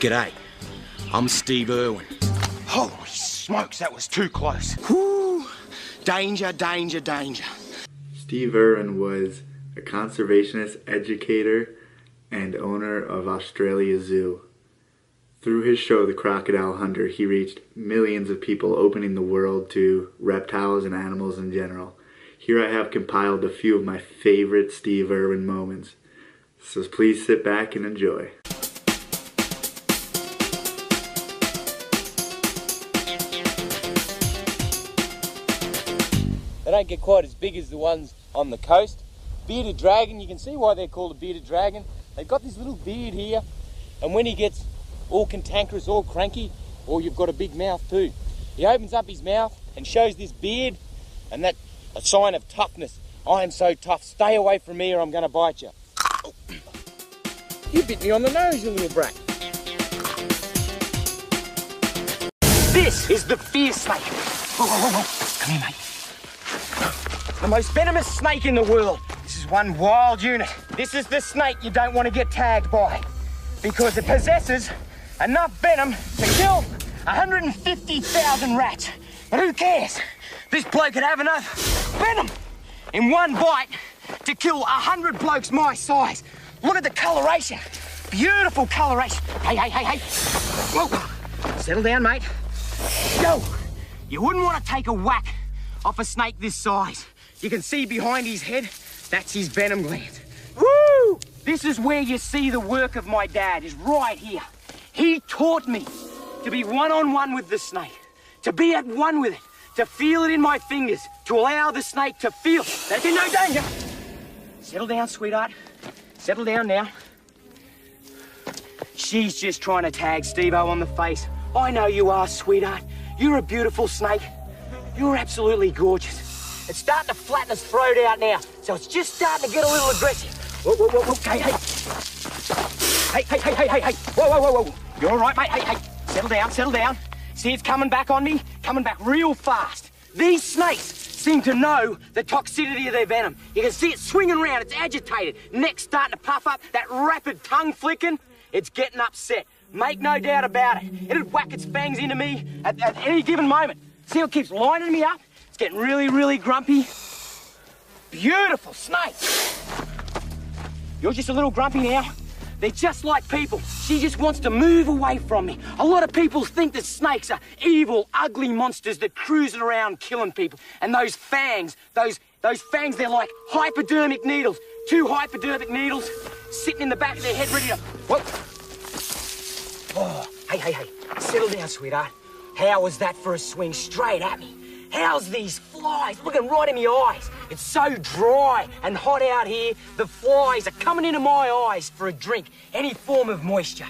G'day, I'm Steve Irwin. Holy smokes, that was too close. Whoo! Danger, danger, danger. Steve Irwin was a conservationist, educator, and owner of Australia Zoo. Through his show, The Crocodile Hunter, he reached millions of people, opening the world to reptiles and animals in general. Here I have compiled a few of my favorite Steve Irwin moments. So please sit back and enjoy. They don't get quite as big as the ones on the coast. Bearded dragon, you can see why they're called a bearded dragon. They've got this little beard here, and when he gets all cantankerous, all cranky, or you've got a big mouth too, he opens up his mouth and shows this beard, and that's a sign of toughness. I am so tough, stay away from me or I'm going to bite you. Oh. You bit me on the nose, you little brat. This is the fear snake. Whoa, whoa, whoa, whoa. Come here, mate. The most venomous snake in the world. This is one wild unit. This is the snake you don't want to get tagged by because it possesses enough venom to kill 150,000 rats. But who cares? This bloke could have enough venom in one bite to kill 100 blokes my size. Look at the coloration. Beautiful coloration. Hey, hey, hey, hey. Whoa. Settle down, mate. Go. You wouldn't want to take a whack off a snake this size. You can see behind his head, that's his venom gland. Woo! This is where you see the work of my dad, is right here. He taught me to be one-on-one with the snake, to be at one with it, to feel it in my fingers, to allow the snake to feel that there's no danger. Settle down, sweetheart. Settle down now. She's just trying to tag Steve-O on the face. I know you are, sweetheart. You're a beautiful snake. You're absolutely gorgeous. It's starting to flatten its throat out now, so it's just starting to get a little aggressive. Whoa, whoa, whoa, whoa, hey, hey. Hey, hey, hey, hey, hey, hey. Whoa, whoa, whoa, whoa. You're all right, mate? Hey, hey. Settle down, settle down. See, it's coming back on me, coming back real fast. These snakes seem to know the toxicity of their venom. You can see it swinging around, it's agitated. Neck's starting to puff up, that rapid tongue flicking. It's getting upset. Make no doubt about it. It'd whack its fangs into me at any given moment. See how it keeps lining me up? It's getting really, really grumpy. Beautiful snake. You're just a little grumpy now. They're just like people. She just wants to move away from me. A lot of people think that snakes are evil, ugly monsters that cruising around killing people. And those fangs, those fangs, they're like hypodermic needles. 2 hypodermic needles sitting in the back of their head ready to... Whoa. Oh, hey, hey, hey. Settle down, sweetheart. How was that for a swing straight at me? How's these flies looking right in my eyes? It's so dry and hot out here, the flies are coming into my eyes for a drink, any form of moisture.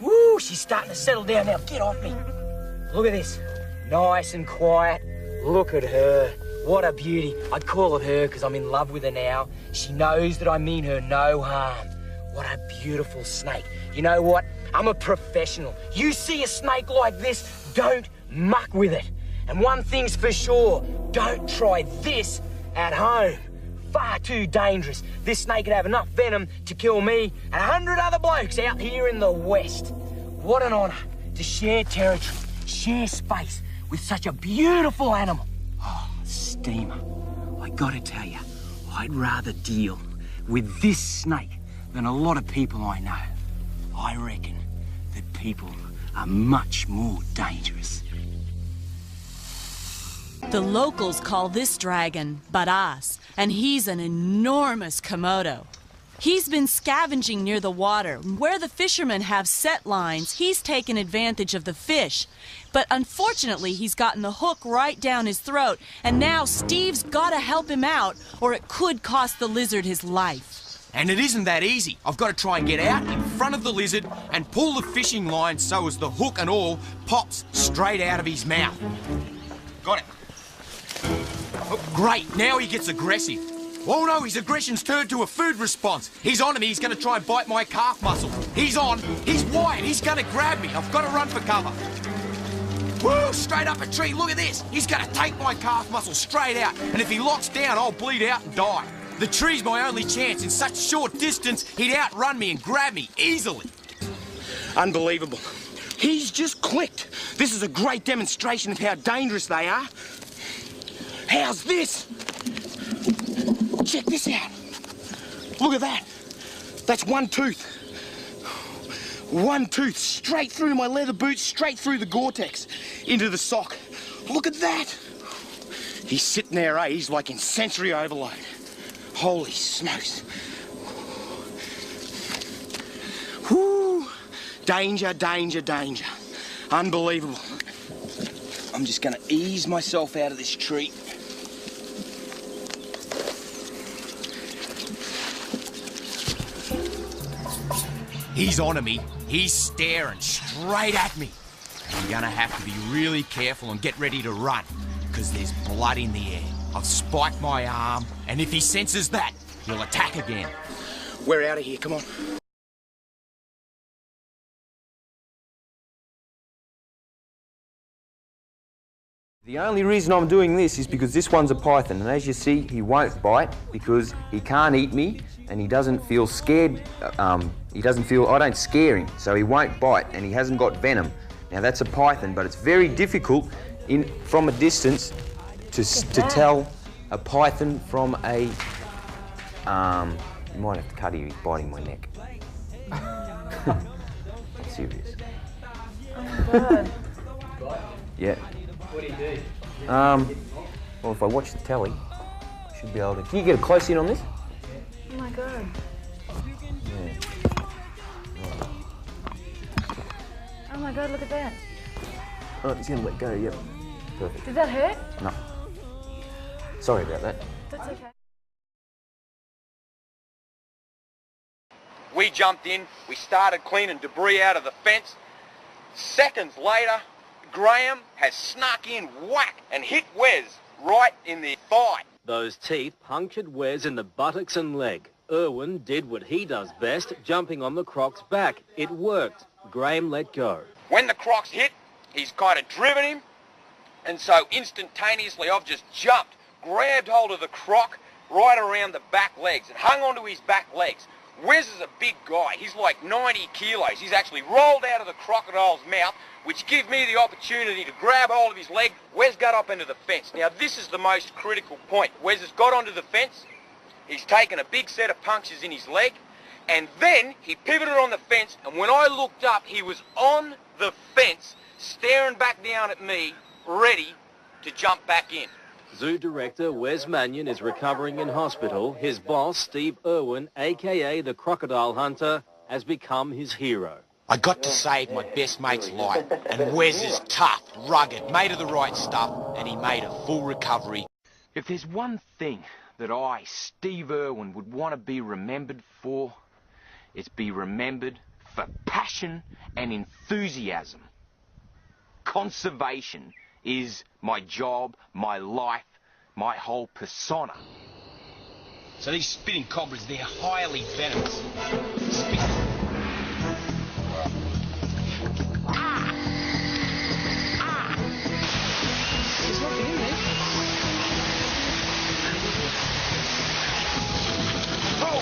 Woo, she's starting to settle down now. Get off me. Look at this. Nice and quiet. Look at her. What a beauty. I'd call it her because I'm in love with her now. She knows that I mean her no harm. What a beautiful snake. You know what? I'm a professional. You see a snake like this, don't muck with it. And one thing's for sure, don't try this at home. Far too dangerous. This snake could have enough venom to kill me and 100 other blokes out here in the West. What an honour to share territory, share space with such a beautiful animal. Oh, steamer, I gotta tell you, I'd rather deal with this snake than a lot of people I know. I reckon that people are much more dangerous. The locals call this dragon Baras, and he's an enormous Komodo. He's been scavenging near the water. Where the fishermen have set lines, he's taken advantage of the fish. But unfortunately, he's gotten the hook right down his throat, and now Steve's gotta help him out, or it could cost the lizard his life. And it isn't that easy. I've got to try and get out in front of the lizard and pull the fishing line so as the hook and all pops straight out of his mouth. Got it. Oh, great, now he gets aggressive. Oh no, his aggression's turned to a food response. He's on me, he's going to try and bite my calf muscle. He's on, he's wired, he's going to grab me. I've got to run for cover. Woo, straight up a tree, look at this. He's going to take my calf muscle straight out. And if he locks down, I'll bleed out and die. The tree's my only chance. In such short distance, he'd outrun me and grab me easily. Unbelievable. He's just clicked. This is a great demonstration of how dangerous they are. How's this? Check this out. Look at that. That's one tooth. One tooth straight through my leather boots, straight through the Gore-Tex, into the sock. Look at that. He's sitting there, eh? He's like in sensory overload. Holy smokes. Whoo! Danger, danger, danger. Unbelievable. I'm just gonna ease myself out of this tree. He's onto me. He's staring straight at me. I'm gonna have to be really careful and get ready to run, because there's blood in the air. I've spiked my arm, and if he senses that, he'll attack again. We're out of here, come on. The only reason I'm doing this is because this one's a python, and as you see, he won't bite because he can't eat me and he doesn't feel scared. I don't scare him, so he won't bite, and he hasn't got venom. Now that's a python, but it's very difficult from a distance to tell a python from a... you might have to cut him, he's biting my neck. I'm serious. Oh my God. Yeah. What do you do? Well, if I watch the telly, I should be able to... Can you get a close in on this? Oh my God. Yeah. Oh my God, look at that. Oh, he's gonna let go, yep. Perfect. Did that hurt? No. Sorry about that. That's okay. We jumped in, we started cleaning debris out of the fence. Seconds later, Graham has snuck in, whack, and hit Wes right in the thigh. Those teeth punctured Wes in the buttocks and leg. Irwin did what he does best, jumping on the croc's back. It worked. Graham let go. When the croc's hit, he's kind of driven him, and so instantaneously I've just jumped, grabbed hold of the croc right around the back legs and hung onto his back legs. Wes is a big guy. He's like 90 kilos. He's actually rolled out of the crocodile's mouth, which gives me the opportunity to grab hold of his leg. Wes got up into the fence. Now, this is the most critical point. Wes has got onto the fence. He's taken a big set of punctures in his leg, and then he pivoted on the fence, and when I looked up, he was on the fence, staring back down at me, ready to jump back in. Zoo director Wes Mannion is recovering in hospital. His boss, Steve Irwin, a.k.a. the crocodile hunter, has become his hero. I got to save my best mate's life, and Wes is tough, rugged, made of the right stuff, and he made a full recovery. If there's one thing that I, Steve Irwin, would want to be remembered for, it's be remembered for passion and enthusiasm. Conservation is my job, my life, my whole persona. So these spitting cobras, they're highly venomous. There's nothing in there. Oh!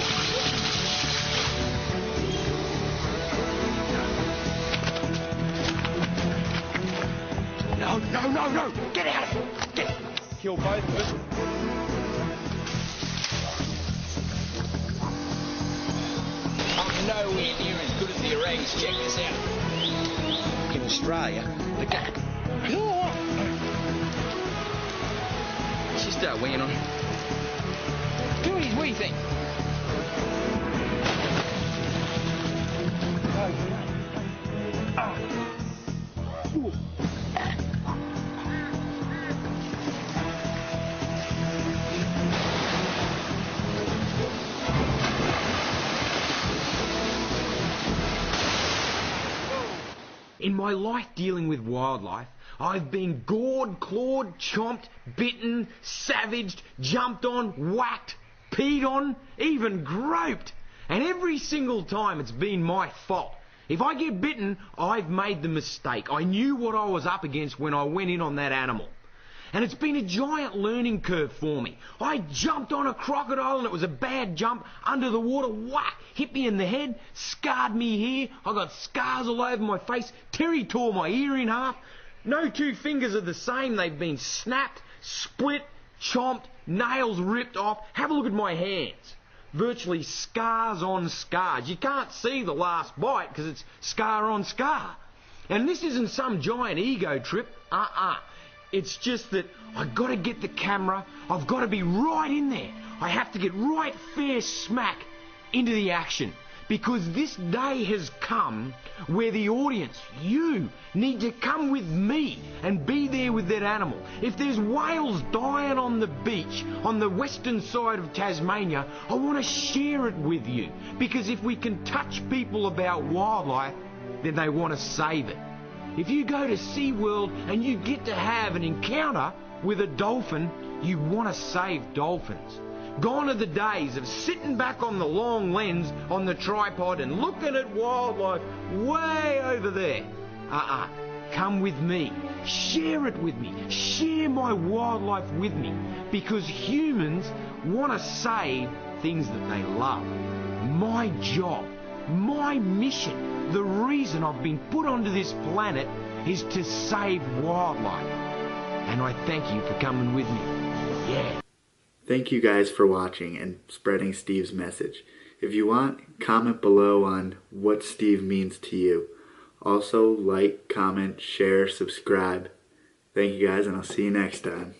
No! Get out of here! Get! Kill both of us. I'm nowhere near as good as the orangs. Check this out. In Australia, the cat. She start weighing on. What do you think? In my life dealing with wildlife, I've been gored, clawed, chomped, bitten, savaged, jumped on, whacked, peed on, even groped. And every single time it's been my fault. If I get bitten, I've made the mistake. I knew what I was up against when I went in on that animal. And it's been a giant learning curve for me. I jumped on a crocodile and it was a bad jump. Under the water, whack, hit me in the head, scarred me here. I got scars all over my face. Terry tore my ear in half. No two fingers are the same. They've been snapped, split, chomped, nails ripped off. Have a look at my hands. Virtually scars on scars. You can't see the last bite because it's scar on scar. And this isn't some giant ego trip. It's just that I've got to get the camera. I've got to be right in there. I have to get right fair smack into the action. Because this day has come where the audience, you, need to come with me and be there with that animal. If there's whales dying on the beach on the western side of Tasmania, I want to share it with you. Because if we can touch people about wildlife, then they want to save it. If you go to SeaWorld and you get to have an encounter with a dolphin, you want to save dolphins. Gone are the days of sitting back on the long lens on the tripod and looking at wildlife way over there. Come with me. Share it with me. Share my wildlife with me. Because humans want to save things that they love. My job, my mission, the reason I've been put onto this planet is to save wildlife. And I thank you for coming with me. Yeah. Thank you guys for watching and spreading Steve's message. If you want, comment below on what Steve means to you. Also, like, comment, share, subscribe. Thank you guys, and I'll see you next time.